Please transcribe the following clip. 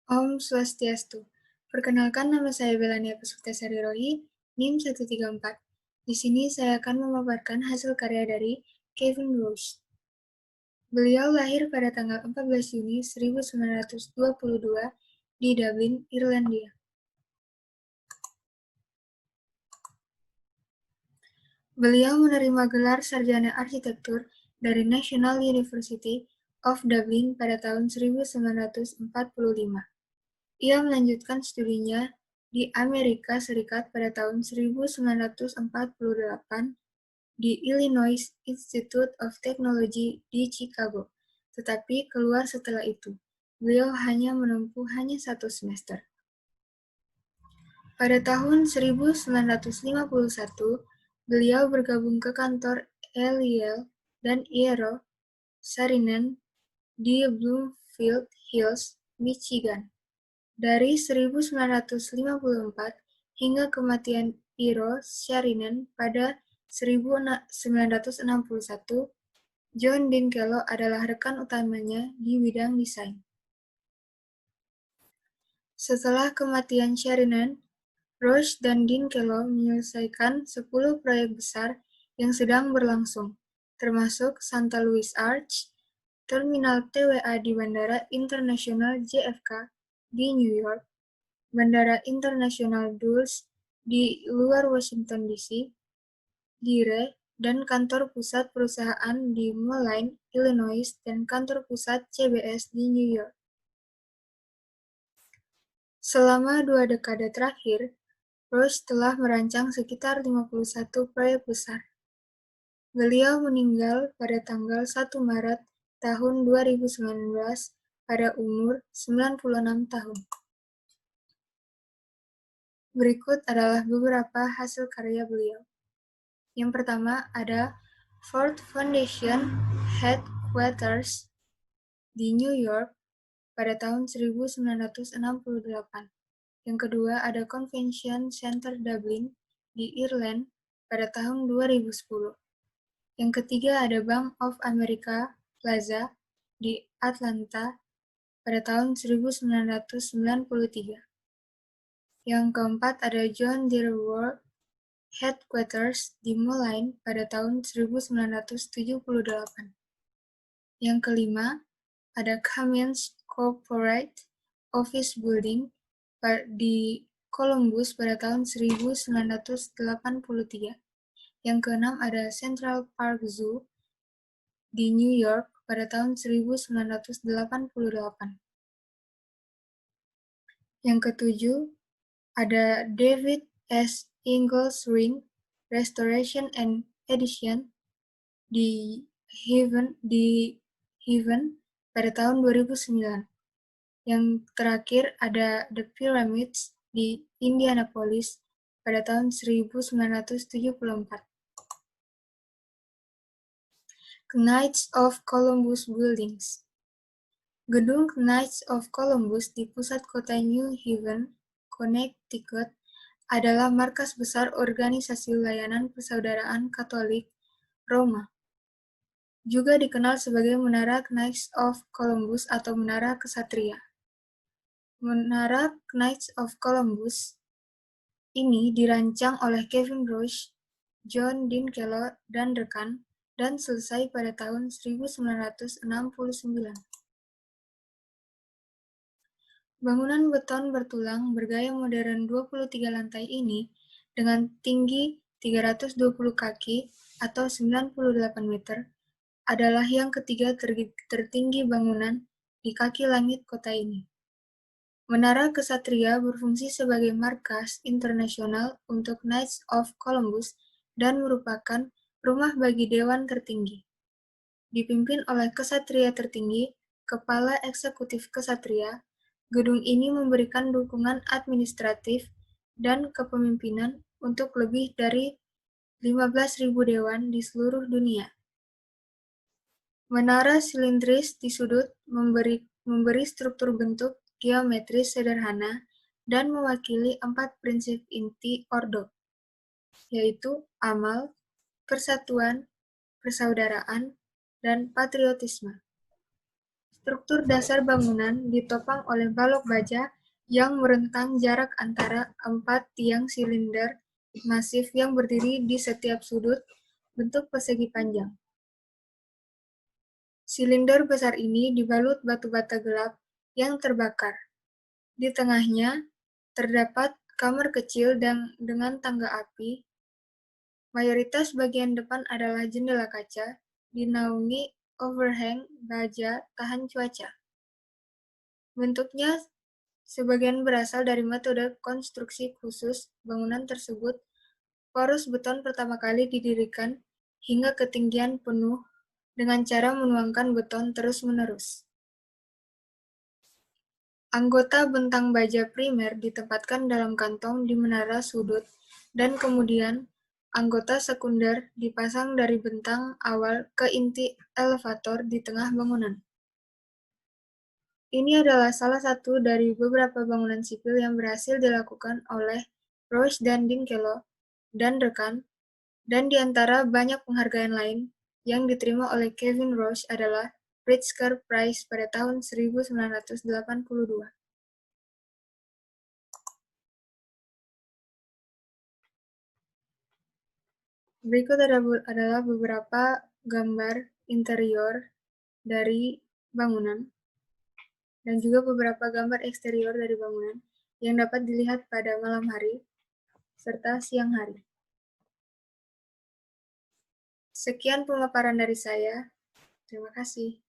Om Swastiastu. Perkenalkan, nama saya Belania Puspitasari Rohi, NIM 134. Di sini saya akan memaparkan hasil karya dari Kevin Rose. Beliau lahir pada tanggal 14 Juni 1922 di Dublin, Irlandia. Beliau menerima gelar sarjana arsitektur dari National University of Dublin pada tahun 1945. Ia melanjutkan studinya di Amerika Serikat pada tahun 1948 di Illinois Institute of Technology di Chicago, tetapi keluar setelah itu. Beliau hanya menempuh 1 semester. Pada tahun 1951, beliau bergabung ke kantor Eliel dan Eero Saarinen di Bloomfield Hills, Michigan. Dari 1954 hingga kematian Eero Saarinen pada 1961, John Dinkeloo adalah rekan utamanya di bidang desain. Setelah kematian Saarinen, Roche dan Dinkeloo menyelesaikan 10 proyek besar yang sedang berlangsung, termasuk Santa Louis Arch, Terminal TWA di Bandara Internasional JFK di New York, Bandara Internasional Dulles di luar Washington DC, Dire, dan kantor pusat perusahaan di Moline, Illinois, dan kantor pusat CBS di New York. Selama 2 dekade terakhir, Roche telah merancang sekitar 51 proyek besar. Beliau meninggal pada tanggal 1 Maret tahun 2019 pada umur 96 tahun. Berikut adalah beberapa hasil karya beliau. Yang pertama ada Ford Foundation Headquarters di New York pada tahun 1968. Yang kedua ada Convention Center Dublin di Ireland pada tahun 2010. Yang ketiga ada Bank of America Plaza di Atlanta pada tahun 1993. Yang keempat ada John Deere World Headquarters di Moline pada tahun 1978. Yang kelima ada Cummins Corporate Office Building di Columbus pada tahun 1983. Yang keenam ada Central Park Zoo di New York pada tahun 1988. Yang ketujuh ada David S. Ingalls Ring Restoration and Edition di Haven pada tahun 2009. Yang terakhir ada The Pyramids di Indianapolis pada tahun 1974. Knights of Columbus Buildings. Gedung Knights of Columbus di pusat kota New Haven, Connecticut, adalah markas besar organisasi layanan persaudaraan Katolik Roma. Juga dikenal sebagai Menara Knights of Columbus atau Menara Kesatria. Menara Knights of Columbus ini dirancang oleh Kevin Rose, John Dinkeloo, dan rekan, dan selesai pada tahun 1969. Bangunan beton bertulang bergaya modern 23 lantai ini dengan tinggi 320 kaki atau 98 meter adalah yang ketiga tertinggi bangunan di kaki langit kota ini. Menara Kesatria berfungsi sebagai markas internasional untuk Knights of Columbus dan merupakan rumah bagi dewan tertinggi. Dipimpin oleh Kesatria tertinggi, Kepala Eksekutif Kesatria, gedung ini memberikan dukungan administratif dan kepemimpinan untuk lebih dari 15.000 dewan di seluruh dunia. Menara silindris di sudut memberi struktur bentuk geometris sederhana dan mewakili 4 prinsip inti Ordo, yaitu amal, persatuan, persaudaraan, dan patriotisme. Struktur dasar bangunan ditopang oleh balok baja yang merentang jarak antara 4 tiang silinder masif yang berdiri di setiap sudut bentuk persegi panjang. Silinder besar ini dibalut batu bata gelap yang terbakar. Di tengahnya terdapat kamar kecil dan dengan tangga api. Mayoritas bagian depan adalah jendela kaca, dinaungi overhang baja tahan cuaca. Bentuknya sebagian berasal dari metode konstruksi khusus bangunan tersebut. Porus beton pertama kali didirikan hingga ketinggian penuh dengan cara menuangkan beton terus-menerus. Anggota bentang baja primer ditempatkan dalam kantong di menara sudut dan kemudian anggota sekunder dipasang dari bentang awal ke inti elevator di tengah bangunan. Ini adalah salah satu dari beberapa bangunan sipil yang berhasil dilakukan oleh Roche dan Dinkeloo dan rekan, dan di antara banyak penghargaan lain yang diterima oleh Kevin Roche adalah Pritzker Prize pada tahun 1982. Berikut adalah beberapa gambar interior dari bangunan dan juga beberapa gambar eksterior dari bangunan yang dapat dilihat pada malam hari serta siang hari. Sekian pemaparan dari saya. Terima kasih.